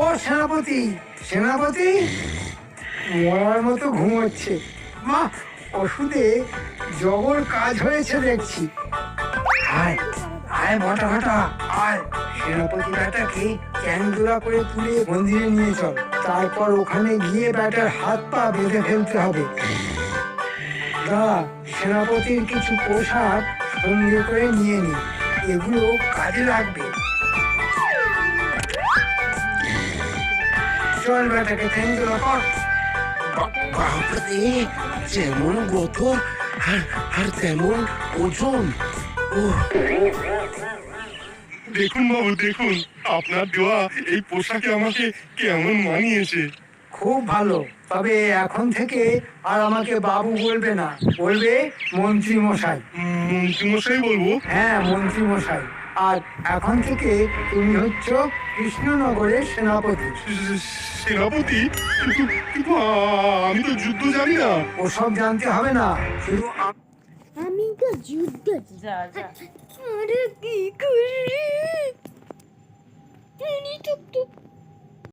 ও সেনাপতি, সেনাপতি মরার মতো ঘুমোচ্ছে। মা, ওষুধে জবর কাজ হয়েছে দেখছি। আয় আয় মোটা মোটা আয়, সেনাপতি বেটাকে চ্যাংদোলা করে তুলে মন্দিরে নিয়ে চল। তারপর ওখানে গিয়ে বেটার হাত পা বেঁধে ফেলতে হবে। দাঁড়া, সেনাপতির কিছু পোশাক সঙ্গে করে নিয়ে নি, এগুলো কাজে লাগবে। চল বেটাকে চ্যাংদোলা কর। বাপরে, যেমন গঠন আর আর তেমন ওজন। দেখুন বাবু, দেখুন আপনার দেওয়া এই পোশাকে আমাকে কেমন মানিয়েছে। খুব ভালো, তবে এখন থেকে আর আমাকে বাবু বলবে না, বলবে মন্ত্রী মশাই। মন্ত্রীমশাই বলবো? হ্যাঁ, মন্ত্রী মশাই। আর এখন থেকে তুমি হচ্ছ কৃষ্ণনগরের সেনাপতি। সেনাপতি? কিন্তু কিন্তু আমি তো যুদ্ধ জানি না। ওসব জানতে হবে না, শুধু আমি তো যুদ্ধ যা যা। আরে কি করে